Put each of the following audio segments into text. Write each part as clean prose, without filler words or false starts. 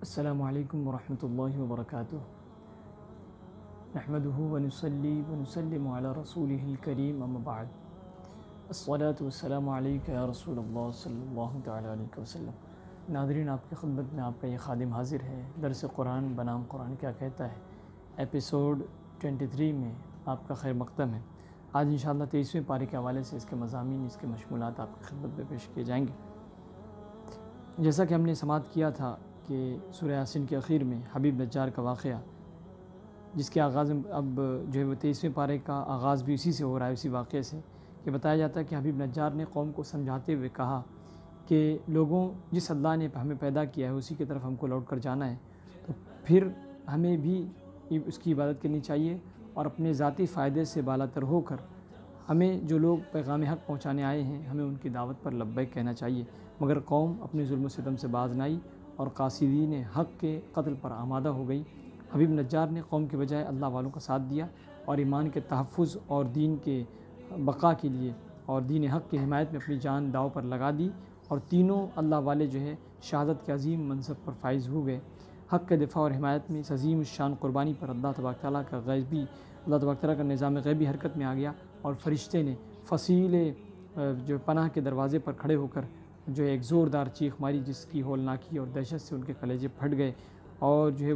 السلام علیکم ورحمۃ اللہ وبرکاتہ۔ نحمده ونصلی ونسلم علی رسولہ الکریم، اما بعد۔ الصلاۃ والسلام علیک یا رسول اللہ صلی اللہ تعالی علیہ وسلم۔ ناظرین، آپ کی خدمت میں آپ کا یہ خادم حاضر ہے۔ درس قرآن بنام قرآن کیا کہتا ہے، ایپیسوڈ 23 میں آپ کا خیر مقدم ہے۔ آج انشاءاللہ 23ویں پارے کے حوالے سے اس کے مضامین، اس کے مشمولات آپ کی خدمت میں پیش کیے جائیں گے۔ جیسا کہ ہم نے سماعت کیا تھا کہ سورہ یاسین کے اخیر میں حبیب نجار کا واقعہ، جس کے آغاز اب جو ہے وہ 23ویں پارے کا آغاز بھی اسی سے ہو رہا ہے، اسی واقعے سے، کہ بتایا جاتا ہے کہ حبیب نجار نے قوم کو سمجھاتے ہوئے کہا کہ لوگوں، جس اللہ نے ہمیں پیدا کیا ہے اسی کی طرف ہم کو لوٹ کر جانا ہے، تو پھر ہمیں بھی اس کی عبادت کرنی چاہیے، اور اپنے ذاتی فائدے سے بالاتر ہو کر ہمیں جو لوگ پیغام حق پہنچانے آئے ہیں، ہمیں ان کی دعوت پر لبیک کہنا چاہیے۔ مگر قوم اپنے ظلم و ستم سے باز نہ آئی اور قاصدین حق کے قتل پر آمادہ ہو گئی۔ حبیب نجار نے قوم کے بجائے اللہ والوں کا ساتھ دیا اور ایمان کے تحفظ اور دین کے بقا کے لیے اور دین حق کی حمایت میں اپنی جان داؤ پر لگا دی، اور تینوں اللہ والے جو ہے شہادت کے عظیم منصب پر فائز ہو گئے۔ حق کے دفاع اور حمایت میں اس عظیم الشان قربانی پر اللہ تبارک تعالیٰ کا نظام غیبی حرکت میں آ گیا، اور فرشتے نے فصیل جو پناہ کے دروازے پر کھڑے ہو کر جو ایک زوردار چیخ ماری، جس کی ہولناکی اور دہشت سے ان کے کلیجے پھٹ گئے، اور جو ہے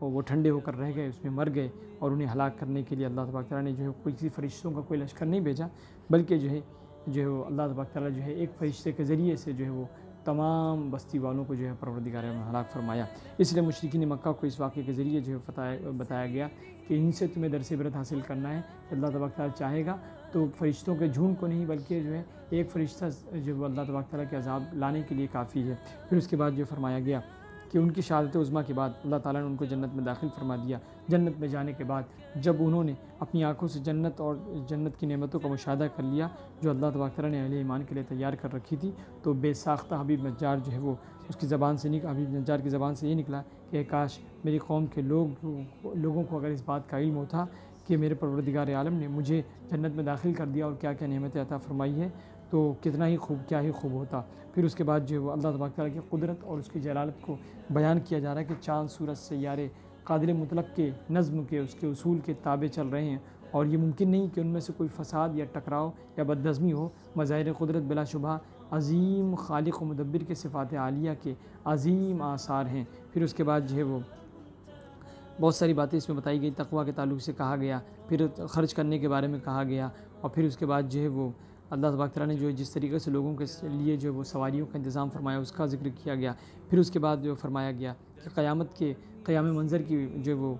وہ ٹھنڈے ہو کر رہ گئے، اس میں مر گئے، اور انہیں ہلاک کرنے کے لیے اللہ تبارک تعالیٰ نے جو ہے کسی فرشتوں کا کوئی لشکر نہیں بھیجا، بلکہ جو ہے اللہ تبارک تعالیٰ جو ہے ایک فرشتے کے ذریعے سے جو ہے وہ تمام بستی والوں کو جو ہے پروردگار نے ہلاک فرمایا۔ اس لیے مشرکین مکہ کو اس واقعے کے ذریعے جو ہے بتایا گیا کہ ان سے تمہیں درس عبرت حاصل کرنا ہے کہ اللہ تبارک تعالیٰ چاہے گا تو فرشتوں کے جھنڈ کو نہیں، بلکہ جو ہے ایک فرشتہ جو اللہ تبارک تعالیٰ کے عذاب لانے کے لیے کافی ہے۔ پھر اس کے بعد جو فرمایا گیا کہ ان کی شہادت عظمیٰ کے بعد اللہ تعالیٰ نے ان کو جنت میں داخل فرما دیا۔ جنت میں جانے کے بعد جب انہوں نے اپنی آنکھوں سے جنت اور جنت کی نعمتوں کا مشاہدہ کر لیا جو اللہ تبارک تعالیٰ نے اہل ایمان کے لیے تیار کر رکھی تھی، تو بے ساختہ حبیب نجار جو ہے وہ اس کی زبان سے حبیب نجار کی زبان سے یہ نکلا کہ کاش میری قوم کے لوگوں کو اگر اس بات کا علم ہوتا کہ میرے پروردگار عالم نے مجھے جنت میں داخل کر دیا اور کیا کیا نعمتیں عطا فرمائی ہے، تو کتنا ہی خوب، کیا ہی خوب ہوتا۔ پھر اس کے بعد جو ہے وہ اللہ تبارک تعالیٰ کی قدرت اور اس کی جلالت کو بیان کیا جا رہا ہے کہ چاند، سورج، سیارے قادر مطلق کے نظم کے، اس کے اصول کے تابع چل رہے ہیں، اور یہ ممکن نہیں کہ ان میں سے کوئی فساد یا ٹکراؤ یا بدنظمی ہو۔ مظاہر قدرت بلا شبہ عظیم خالق و مدبر کے صفات عالیہ کے عظیم آثار ہیں۔ پھر اس کے بعد جو ہے وہ بہت ساری باتیں اس میں بتائی گئی، تقویٰ کے تعلق سے کہا گیا، پھر خرچ کرنے کے بارے میں کہا گیا، اور پھر اس کے بعد جو ہے وہ اللہ تبارک تعالیٰ نے جو جس طریقے سے لوگوں کے لیے جو وہ سواریوں کا انتظام فرمایا اس کا ذکر کیا گیا۔ پھر اس کے بعد جو فرمایا گیا کہ قیام منظر کی جو وہ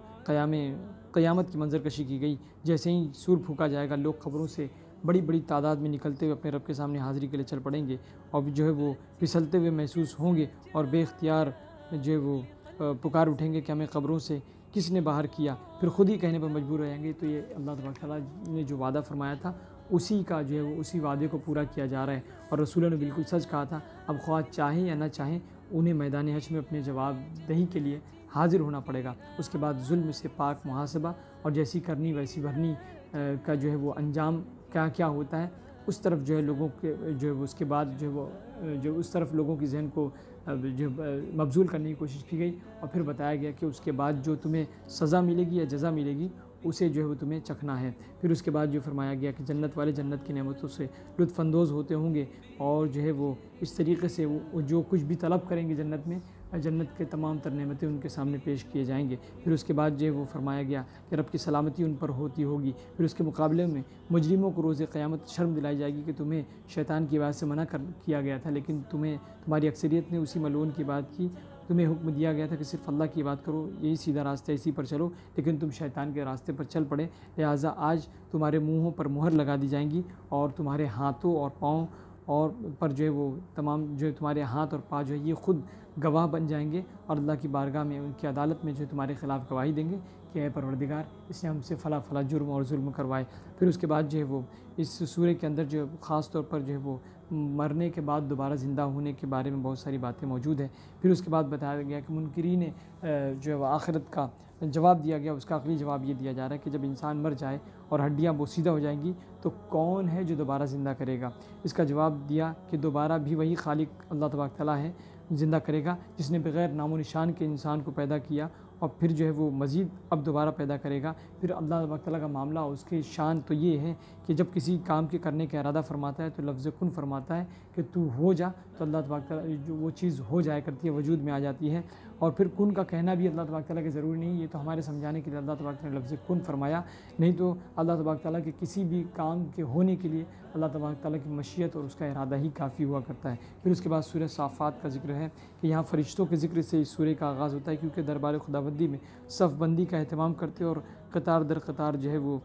قیامت کی منظر کشی کی گئی۔ جیسے ہی سور پھونکا جائے گا، لوگ قبروں سے بڑی بڑی تعداد میں نکلتے ہوئے اپنے رب کے سامنے حاضری کے لیے چل پڑیں گے، اور جو ہے وہ پھسلتے ہوئے محسوس ہوں گے، اور بے اختیار جو ہے وہ پکار اٹھیں گے کہ ہمیں قبروں سے کس نے باہر کیا، پھر خود ہی کہنے پر مجبور ہو جائیں گے۔ تو یہ اللہ تبارک تعالیٰ نے جو وعدہ فرمایا تھا اسی کا جو ہے وہ اسی وعدے کو پورا کیا جا رہا ہے، اور رسولوں نے بالکل سچ کہا تھا۔ اب خواہ چاہیں یا نہ چاہیں انہیں میدان حشر میں اپنے جواب دہی کے لیے حاضر ہونا پڑے گا۔ اس کے بعد ظلم سے پاک محاسبہ اور جیسی کرنی ویسی بھرنی کا جو ہے وہ انجام کیا کیا ہوتا ہے، اس طرف جو ہے لوگوں کے جو ہے اس کے بعد جو ہے وہ جو اس طرف لوگوں کی ذہن کو جو مبذول کرنے کی کوشش کی گئی، اور پھر بتایا گیا کہ اس کے بعد جو تمہیں سزا ملے گی یا جزا ملے گی اسے جو ہے وہ تمہیں چکھنا ہے۔ پھر اس کے بعد جو فرمایا گیا کہ جنت والے جنت کی نعمتوں سے لطف اندوز ہوتے ہوں گے، اور جو ہے وہ اس طریقے سے وہ جو کچھ بھی طلب کریں گے جنت میں، جنت کے تمام تر نعمتیں ان کے سامنے پیش کیے جائیں گے۔ پھر اس کے بعد جو ہے وہ فرمایا گیا کہ رب کی سلامتی ان پر ہوتی ہوگی۔ پھر اس کے مقابلے میں مجرموں کو روز قیامت شرم دلائی جائے گی کہ تمہیں شیطان کی بات سے منع کیا گیا تھا، لیکن تمہاری اکثریت نے اسی ملعون کی بات کی۔ تمہیں حکم دیا گیا تھا کہ صرف اللہ کی بات کرو، یہی سیدھا راستہ، اسی پر چلو، لیکن تم شیطان کے راستے پر چل پڑے، لہٰذا آج تمہارے منہوں پر مہر لگا دی جائیں گی، اور تمہارے ہاتھوں اور پاؤں اور پر جو ہے وہ تمام جو تمہارے ہاتھ اور پاؤں جو ہے یہ خود گواہ بن جائیں گے، اور اللہ کی بارگاہ میں، ان کی عدالت میں جو ہے تمہارے خلاف گواہی دیں گے کہ اے پروردگار، اس نے ہم سے فلاں فلاں جرم اور ظلم کروائے۔ پھر اس کے بعد جو ہے وہ اس سورہ کے اندر جو خاص طور پر جو ہے وہ مرنے کے بعد دوبارہ زندہ ہونے کے بارے میں بہت ساری باتیں موجود ہیں۔ پھر اس کے بعد بتایا گیا کہ منکرین جو ہے وہ آخرت کا جواب دیا گیا، اس کا عقلی جواب یہ دیا جا رہا ہے کہ جب انسان مر جائے اور ہڈیاں بوسیدہ ہو جائیں گی تو کون ہے جو دوبارہ زندہ کرے گا؟ اس کا جواب دیا کہ دوبارہ بھی وہی خالق اللہ تبارک تعالیٰ ہے زندہ کرے گا، جس نے بغیر نام و نشان کے انسان کو پیدا کیا اور پھر جو ہے وہ مزید اب دوبارہ پیدا کرے گا۔ پھر اللہ تبارک تعالیٰ کا معاملہ، اس کی شان تو یہ ہے کہ جب کسی کام کے کرنے کا ارادہ فرماتا ہے تو لفظ کن فرماتا ہے کہ تو ہو جا، تو اللہ تبارک تعالیٰ جو وہ چیز ہو جایا کرتی ہے، وجود میں آ جاتی ہے۔ اور پھر کن کا کہنا بھی اللہ تبارک تعالیٰ کے ضروری نہیں، یہ تو ہمارے سمجھانے کے لیے اللہ تبارک تعالیٰ نے لفظ کن فرمایا، نہیں تو اللہ تبارک تعالیٰ کے کسی بھی کام کے ہونے کے لیے اللہ تبارک تعالیٰ کی مشیت اور اس کا ارادہ ہی کافی ہوا کرتا ہے۔ پھر اس کے بعد سورہ صافات کا ذکر ہے کہ یہاں فرشتوں کے ذکر سے اس سورہ کا آغاز ہوتا ہے، کیونکہ دربار خداوندی میں صف بندی کا اہتمام کرتے اور قطار در قطار جو ہے وہ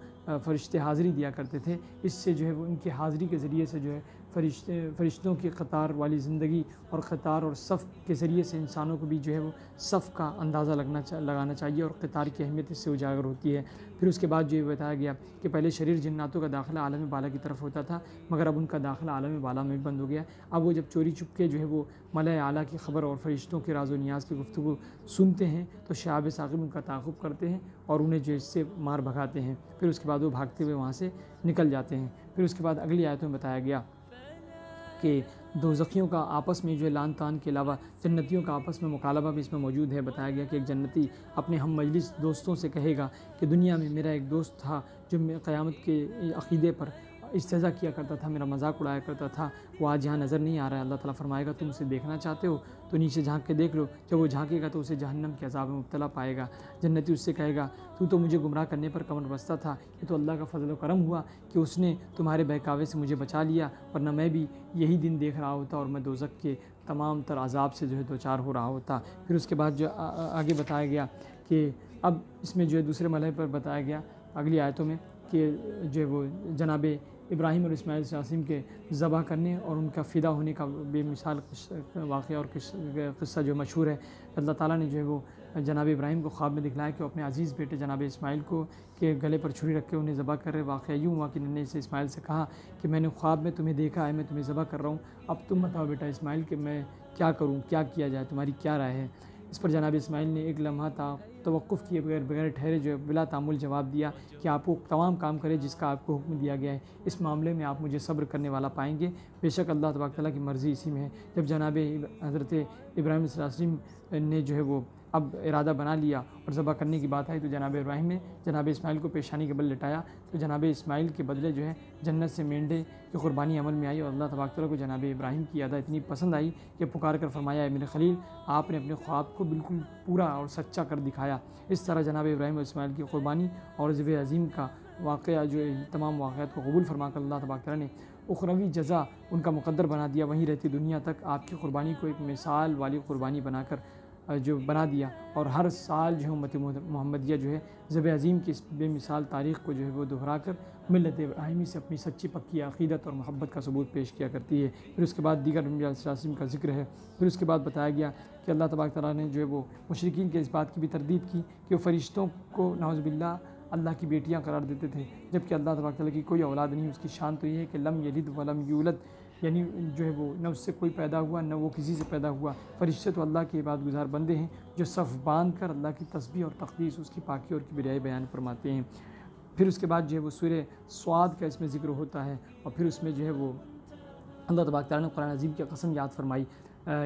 فرشتے حاضری دیا کرتے تھے۔ اس سے جو ہے وہ ان کی حاضری کے ذریعے سے جو ہے فرشتوں کی قطار والی زندگی اور قطار اور صف کے ذریعے سے انسانوں کو بھی جو ہے وہ صف کا اندازہ لگانا چاہیے، اور قطار کی اہمیت اس سے اجاگر ہوتی ہے۔ پھر اس کے بعد جو یہ بتایا گیا کہ پہلے شریر جناتوں کا داخلہ عالم بالا کی طرف ہوتا تھا، مگر اب ان کا داخلہ عالم بالا میں بند ہو گیا۔ اب وہ جب چوری چپ کے جو ہے وہ ملائے اعلیٰ کی خبر اور فرشتوں کے راز و نیاز کی گفتگو سنتے ہیں تو شہاب ثاقب ان کا تعاقب کرتے ہیں اور انہیں جو اس سے مار بھگاتے ہیں۔ پھر اس کے بعد وہ بھاگتے ہوئے وہاں سے نکل جاتے ہیں۔ پھر اس کے بعد اگلی آیتوں میں بتایا گیا کہ دوزخیوں کا آپس میں جو ہے لان تان کے علاوہ جنتیوں کا آپس میں مکالمہ بھی اس میں موجود ہے۔ بتایا گیا کہ ایک جنتی اپنے ہم مجلس دوستوں سے کہے گا کہ دنیا میں میرا ایک دوست تھا جو قیامت کے عقیدے پر استہزاء کیا کرتا تھا، میرا مذاق اڑایا کرتا تھا، وہ آج یہاں نظر نہیں آ رہا ہے۔ اللہ تعالیٰ فرمائے گا تم اسے دیکھنا چاہتے ہو تو نیچے جھانک کے دیکھ لو۔ جب وہ جھانکے گا تو اسے جہنم کے عذاب میں مبتلا پائے گا۔ جنتی اس سے کہے گا تو مجھے گمراہ کرنے پر کمر بستہ تھا، یہ تو اللہ کا فضل و کرم ہوا کہ اس نے تمہارے بہکاوے سے مجھے بچا لیا، ورنہ میں بھی یہی دن دیکھ رہا ہوتا اور میں دوزخ کے تمام تر عذاب سے جو ہے دوچار ہو رہا ہوتا۔ پھر اس کے بعد جو آگے بتایا گیا کہ اب اس میں جو ہے دوسرے مرحلے پر بتایا گیا اگلی آیتوں میں کہ جو ہے وہ جناب ابراہیم اور اسماعیل علیہ کے ذبح کرنے اور ان کا فدا ہونے کا بے مثال واقعہ اور قصہ جو مشہور ہے۔ اللہ تعالیٰ نے جو ہے وہ جناب ابراہیم کو خواب میں دکھلایا کہ وہ اپنے عزیز بیٹے جناب اسماعیل کو کے گلے پر چھری رکھ کے انہیں ذبح کر رہے۔ واقعہ یوں ہوا کہ انہوں نے اسماعیل سے کہا کہ میں نے خواب میں تمہیں دیکھا ہے، میں تمہیں ذبح کر رہا ہوں، اب تم بتاؤ بیٹا اسماعیل کہ میں کیا کروں، کیا کیا جائے، تمہاری کیا رائے ہے؟ اس پر جناب اسماعیل نے ایک لمحہ توقف کیے بغیر ٹھہرے جو بلا تعمل جواب دیا کہ آپ وہ تمام کام کرے جس کا آپ کو حکم دیا گیا ہے، اس معاملے میں آپ مجھے صبر کرنے والا پائیں گے، بے شک اللہ تبارک تعالیٰ کی مرضی اسی میں ہے۔ جب جناب حضرت ابراہیم علیہ السلام نے جو ہے وہ اب ارادہ بنا لیا اور ذبح کرنے کی بات آئی تو جناب ابراہیم نے جناب اسماعیل کو پیشانی کے بل لٹایا، تو جناب اسماعیل کے بدلے جو ہے جنت سے مینڈے کی قربانی عمل میں آئی، اور اللہ تبارک تعالیٰ کو جناب ابراہیم کی ادا اتنی پسند آئی کہ پکار کر فرمایا، اے میرے خلیل، آپ نے اپنے خواب کو بالکل پورا اور سچا کر دکھایا۔ اس طرح جناب ابراہیم اور اسماعیل کی قربانی اور ذبح عظیم کا واقعہ جو ہے تمام واقعات کو قبول فرما کر اللہ تبارک تعالیٰ نے اخروی جزا ان کا مقدر بنا دیا، وہیں رہتی دنیا تک آپ کی قربانی کو ایک مثال والی قربانی بنا کر جو بنا دیا، اور ہر سال جو ہے امت محمدیہ جو ہے ذبح عظیم کی اس بے مثال تاریخ کو جو ہے وہ دہرا کر ملت ابراہیمی سے اپنی سچی پکی عقیدت اور محبت کا ثبوت پیش کیا کرتی ہے۔ پھر اس کے بعد دیگر انبیاء علیہ السلام کا ذکر ہے۔ پھر اس کے بعد بتایا گیا کہ اللہ تبارک تعالیٰ نے جو ہے وہ مشرکین کے اس بات کی بھی تردید کی کہ وہ فرشتوں کو نعوذ باللہ اللہ کی بیٹیاں قرار دیتے تھے، جبکہ اللہ تبارک تعالیٰ کی کوئی اولاد نہیں۔ اس کی شان تو یہ ہے کہ لم یلد ولم یولد، یعنی جو ہے وہ نہ اس سے کوئی پیدا ہوا نہ وہ کسی سے پیدا ہوا۔ فرشتے تو اللہ کے عبادت گزار بندے ہیں جو صف باندھ کر اللہ کی تسبیح اور تقدیس، اس کی پاکی اور کبریائی بیان فرماتے ہیں۔ پھر اس کے بعد جو ہے وہ سورہ صاد کا اس میں ذکر ہوتا ہے، اور پھر اس میں جو ہے وہ اللہ تبارک تعالیٰ نے قرآن عظیم کی قسم یاد فرمائی۔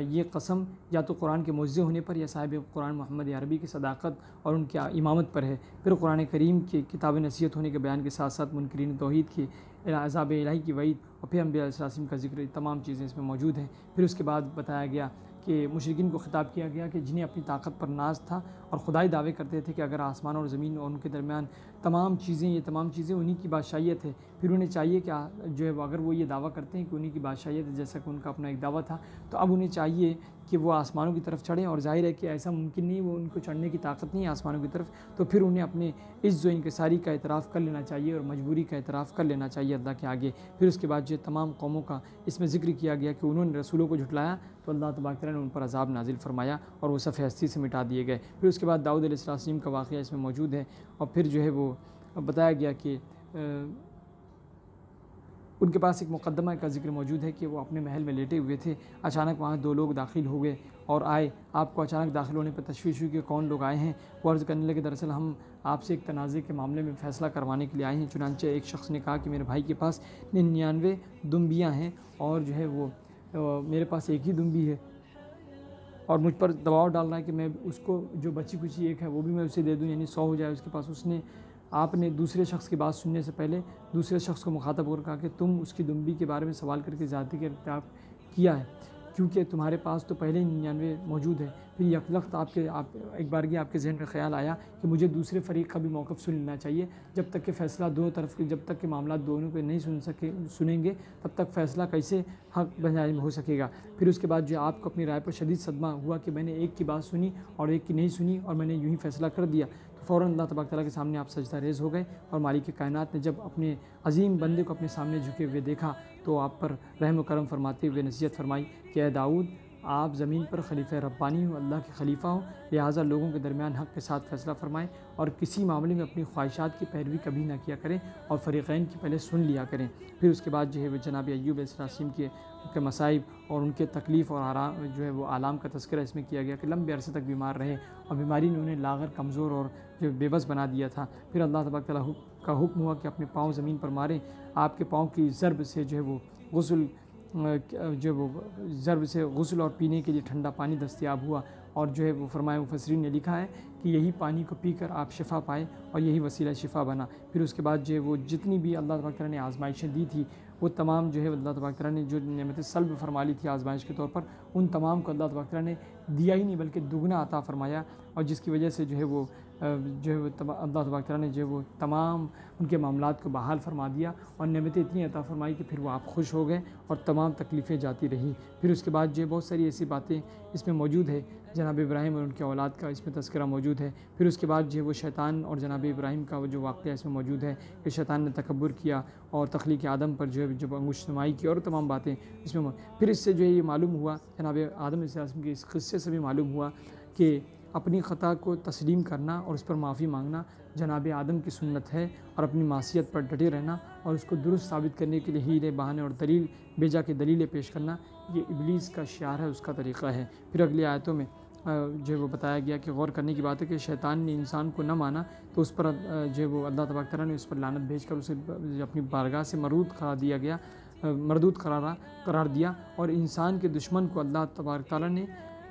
یہ قسم یا تو قرآن کے معجزے ہونے پر یا صاحب قرآن محمد عربی کی صداقت اور ان کی امامت پر ہے۔ پھر قرآن کریم کی کتاب نصیحت ہونے کے بیان کے ساتھ ساتھ منکرین توحید کی عذاب الہی کی وعید، اور پھر انبیاء علیہ السلام کا ذکر، تمام چیزیں اس میں موجود ہیں۔ پھر اس کے بعد بتایا گیا کہ مشرکین کو خطاب کیا گیا کہ جنہیں اپنی طاقت پر ناز تھا اور خدائی دعوے کرتے تھے کہ اگر آسمان اور زمین اور ان کے درمیان یہ تمام چیزیں انہی کی بادشاہیت ہے، پھر انہیں چاہیے کہ جو ہے اگر وہ یہ دعویٰ کرتے ہیں کہ انہی کی بادشاہیت ہے جیسا کہ ان کا اپنا ایک دعویٰ تھا، تو اب انہیں چاہیے کہ وہ آسمانوں کی طرف چڑھیں، اور ظاہر ہے کہ ایسا ممکن نہیں، وہ ان کو چڑھنے کی طاقت نہیں ہے آسمانوں کی طرف، تو پھر انہیں اپنے عجز و انکساری کا اعتراف کر لینا چاہیے اور مجبوری کا اعتراف کر لینا چاہیے اللہ کے آگے۔ پھر اس کے بعد جو تمام قوموں کا اس میں ذکر کیا گیا کہ انہوں نے رسولوں کو جھٹلایا تو اللہ تبارک تعالیٰ نے ان پر عذاب نازل فرمایا اور وہ صفحہ ہستی سے مٹا دیے گئے۔ پھر اس کے بعد داؤد علیہ السلام کا واقعہ اس میں موجود ہے، اور پھر جو ہے وہ بتایا گیا کہ ان کے پاس ایک مقدمہ کا ذکر موجود ہے کہ وہ اپنے محل میں لیٹے ہوئے تھے، اچانک وہاں دو لوگ داخل ہوئے اور آئے، آپ کو اچانک داخل ہونے پر تشویش ہوئی کہ کون لوگ آئے ہیں؟ وہ عرض کرنے لگے دراصل ہم آپ سے ایک تنازع کے معاملے میں فیصلہ کروانے کے لیے آئے ہیں۔ چنانچہ ایک شخص نے کہا کہ میرے بھائی کے پاس 99 دمبیاں ہیں اور جو ہے وہ میرے پاس ایک ہی دمبی ہے، اور مجھ پر دباؤ ڈال رہا ہے کہ میں اس کو جو بچی کچی ایک ہے وہ بھی میں اسے دے دوں، یعنی 100 ہو جائے اس کے پاس۔ اس نے آپ نے دوسرے شخص کی بات سننے سے پہلے دوسرے شخص کو مخاطب کر کہا کہ تم اس کی دنبی کے بارے میں سوال کر کے زیادتی کا ارتکاب کیا ہے، کیونکہ تمہارے پاس تو پہلے ہی 99 موجود ہے۔ پھر یکلخت ایک بارگی آپ کے ذہن میں خیال آیا کہ مجھے دوسرے فریق کا بھی موقف سن لینا چاہیے، جب تک کہ فیصلہ دونوں طرف کے، جب تک کہ معاملات دونوں کے نہیں سنیں گے تب تک فیصلہ کیسے حق بجانب ہو سکے گا۔ پھر اس کے بعد جو آپ کو اپنی رائے پر شدید صدمہ ہوا کہ میں نے ایک کی بات سنی اور ایک کی نہیں سنی اور میں نے یوں ہی فیصلہ کر دیا، تو فوراً اللہ تبارک تعالیٰ کے سامنے آپ سجدہ ریز ہو گئے، اور مالک کائنات نے جب اپنے عظیم بندے کو اپنے سامنے جھکے ہوئے دیکھا تو آپ پر رحم و کرم فرماتے ہوئے نصیحت فرمائی کہ اے داؤد، آپ زمین پر خلیفہ ربانی ہو، اللہ کے خلیفہ ہو، لہٰذا لوگوں کے درمیان حق کے ساتھ فیصلہ فرمائیں اور کسی معاملے میں اپنی خواہشات کی پیروی کبھی نہ کیا کریں اور فریقین کی پہلے سن لیا کریں۔ پھر اس کے بعد جو ہے وہ جناب ایوب علیہ السلام کے مصائب اور ان کے تکلیف اور آرام جو ہے وہ آلام کا تذکرہ اس میں کیا گیا کہ لمبے عرصے تک بیمار رہے اور بیماری نے انہیں لاغر، کمزور اور جو بے بس بنا دیا تھا۔ پھر اللہ تبارک تعالیٰ کا حکم ہوا کہ اپنے پاؤں زمین پر ماریں، آپ کے پاؤں کی ضرب سے جو ہے وہ غسل اور پینے کے لیے ٹھنڈا پانی دستیاب ہوا، اور جو ہے وہ فرمایا مفسرین نے لکھا ہے کہ یہی پانی کو پی کر آپ شفا پائے اور یہی وسیلہ شفا بنا۔ پھر اس کے بعد جو ہے وہ جتنی بھی اللہ تبارک تعالیٰ نے آزمائشیں دی تھی وہ تمام جو ہے اللہ تبارک تعالیٰ نے جو نعمتیں سلب فرما لی تھی آزمائش کے طور پر، ان تمام کو اللہ تبارک تعالیٰ نے دیا ہی نہیں بلکہ دگنا عطا فرمایا، اور جس کی وجہ سے جو ہے وہ اللہ تبارک تعالیٰ نے جو ہے وہ تمام ان کے معاملات کو بحال فرما دیا اور نعمتیں اتنی عطا فرمائی کہ پھر وہ آپ خوش ہو گئے اور تمام تکلیفیں جاتی رہیں۔ پھر اس کے بعد جو ہے بہت ساری ایسی باتیں اس میں موجود ہے، جناب ابراہیم اور ان کے اولاد کا اس میں تذکرہ موجود ہے۔ پھر اس کے بعد جو ہے وہ شیطان اور جناب ابراہیم کا وہ جو واقعہ اس میں موجود ہے کہ شیطان نے تکبر کیا اور تخلیق آدم پر جو ہے جب انگشت نمائی کی اور تمام باتیں اس میں پھر اس سے جو ہے یہ معلوم ہوا، جناب آدم علیہ السلام کے اس قصے سے بھی معلوم ہوا کہ اپنی خطا کو تسلیم کرنا اور اس پر معافی مانگنا جناب آدم کی سنت ہے، اور اپنی معصیت پر ڈٹے رہنا اور اس کو درست ثابت کرنے کے لیے ہیلے بہانے اور دلیل بیجا کے دلیلیں پیش کرنا یہ ابلیس کا شعار ہے، اس کا طریقہ ہے۔ پھر اگلی آیتوں میں جو ہے وہ بتایا گیا کہ غور کرنے کی بات ہے کہ شیطان نے انسان کو نہ مانا تو اس پر جو ہے وہ اللہ تبارک تعالیٰ نے اس پر لعنت بھیج کر اسے اپنی بارگاہ سے مردود قرار دیا، اور انسان کے دشمن کو اللہ تبارک تعالیٰ نے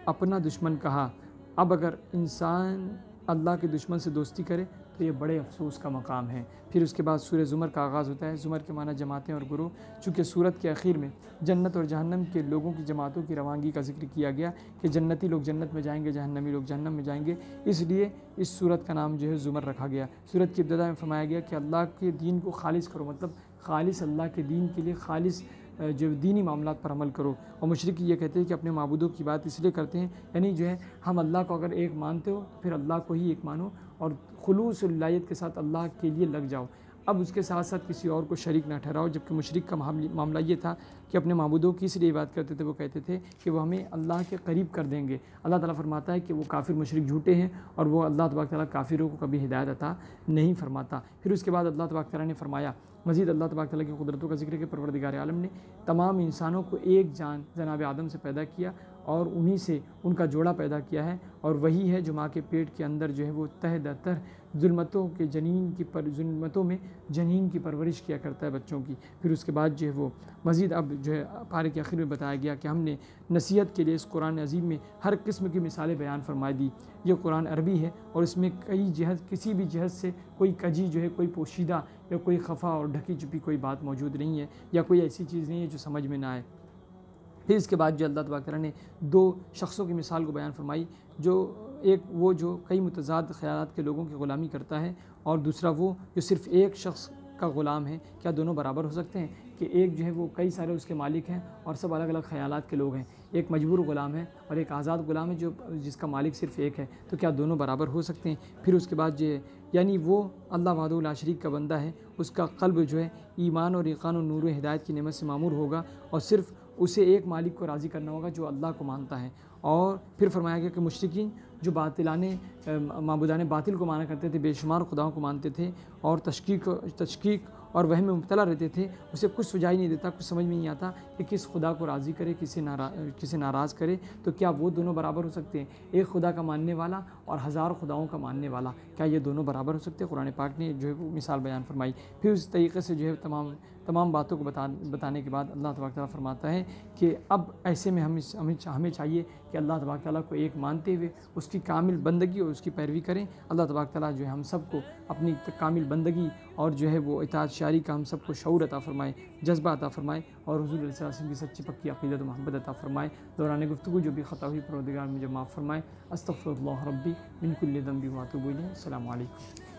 اپنا دشمن کہا۔ اب اگر انسان اللہ کے دشمن سے دوستی کرے تو یہ بڑے افسوس کا مقام ہے۔ پھر اس کے بعد سورہ زمر کا آغاز ہوتا ہے۔ زمر کے معنی جماعتیں اور گروہ، چونکہ سورت کے اخیر میں جنت اور جہنم کے لوگوں کی جماعتوں کی روانگی کا ذکر کیا گیا کہ جنتی لوگ جنت میں جائیں گے، جہنمی لوگ جہنم میں جائیں گے، اس لیے اس سورت کا نام جو ہے زمر رکھا گیا۔ سورت کی ابتدا میں فرمایا گیا کہ اللہ کے دین کو خالص کرو، مطلب خالص اللہ کے دین کے لیے خالص جو دینی معاملات پر عمل کرو۔ اور مشرک یہ کہتے ہیں کہ اپنے معبودوں کی بات اس لیے کرتے ہیں، یعنی جو ہے ہم اللہ کو اگر ایک مانتے ہو پھر اللہ کو ہی ایک مانو اور خلوص الہیت کے ساتھ اللہ کے لیے لگ جاؤ، اب اس کے ساتھ ساتھ کسی اور کو شریک نہ ٹھہراؤ۔ جبکہ مشرک کا معاملہ یہ تھا کہ اپنے معبودوں کی اس لیے بات کرتے تھے، وہ کہتے تھے کہ وہ ہمیں اللہ کے قریب کر دیں گے۔ اللہ تعالیٰ فرماتا ہے کہ وہ کافر مشرک جھوٹے ہیں اور وہ اللہ تبارک تعالیٰ کافروں کو کبھی ہدایت عطا نہیں فرماتا۔ پھر اس کے بعد اللہ تبارک تعالیٰ نے فرمایا مزید اللہ تبارک تعالیٰ کی قدرتوں کا ذکر کہ پروردگار عالم نے تمام انسانوں کو ایک جان جناب آدم سے پیدا کیا اور انہی سے ان کا جوڑا پیدا کیا ہے، اور وہی ہے جو ماں کے پیٹ کے اندر جو ہے وہ تہ در ظلمتوں میں جنین کی پرورش کیا کرتا ہے بچوں کی۔ پھر اس کے بعد جو ہے وہ مزید اب جو ہے پارے کے آخر میں بتایا گیا کہ ہم نے نصیحت کے لیے اس قرآن عظیم میں ہر قسم کی مثالیں بیان فرمائی دی۔ یہ قرآن عربی ہے اور اس میں کسی بھی جہت سے کوئی کجی جو ہے، کوئی پوشیدہ یا کوئی خفا اور ڈھکی چھپی کوئی بات موجود نہیں ہے، یا کوئی ایسی چیز نہیں ہے جو سمجھ میں نہ آئے۔ پھر اس کے بعد جو اللہ تبارک تعالیٰ نے دو شخصوں کی مثال کو بیان فرمائی، وہ جو کئی متضاد خیالات کے لوگوں کی غلامی کرتا ہے، اور دوسرا وہ جو صرف ایک شخص کا غلام ہے۔ کیا دونوں برابر ہو سکتے ہیں کہ ایک جو ہے وہ کئی سارے اس کے مالک ہیں اور سب الگ الگ خیالات کے لوگ ہیں؟ ایک مجبور غلام ہے اور ایک آزاد غلام ہے جس کا مالک صرف ایک ہے، تو کیا دونوں برابر ہو سکتے ہیں؟ پھر اس کے بعد یعنی وہ اللہ وحدہ لا شریک کا بندہ ہے، اس کا قلب جو ہے ایمان اور یقین و نور و ہدایت کی نعمت سے معمور ہوگا، اور صرف اسے ایک مالک کو راضی کرنا ہوگا جو اللہ کو مانتا ہے۔ اور پھر فرمایا گیا کہ مشرکین جو معبودان باطل کو مانا کرتے تھے، بے شمار خداؤں کو مانتے تھے اور تشکیک اور وہم میں مبتلا رہتے تھے، اسے کچھ سجائی نہیں دیتا، کچھ سمجھ میں نہیں آتا کہ کس خدا کو راضی کرے، کسے ناراض کرے، تو کیا وہ دونوں برابر ہو سکتے ہیں؟ ایک خدا کا ماننے والا اور ہزار خداؤں کا ماننے والا، کیا یہ دونوں برابر ہو سکتے ہیں؟ قرآن پاک نے جو ہے وہ مثال بیان فرمائی۔ پھر اس طریقے سے جو ہے تمام تمام باتوں کو بتانے کے بعد اللہ تبارک تعالیٰ فرماتا ہے کہ اب ایسے میں ہمیں چاہیے کہ اللہ تبارک تعالیٰ کو ایک مانتے ہوئے اس کی کامل بندگی اور اس کی پیروی کریں۔ اللہ تبارک تعالیٰ جو ہے ہم سب کو اپنی کامل بندگی اور جو ہے وہ اطاعت شاری کا ہم سب کو شعور عطا فرمائے، جذبہ عطا فرمائے، اور حضور علیہ السلام کی سچی پکی عقیدت و محبت عطا فرمائے۔ دوران گفتگو جو بھی خطا ہوئی پروردگار مجھے معاف فرمائے۔ استغفر اللہ ربی من کل ذنب و اتوب الیہ۔ السلام علیکم۔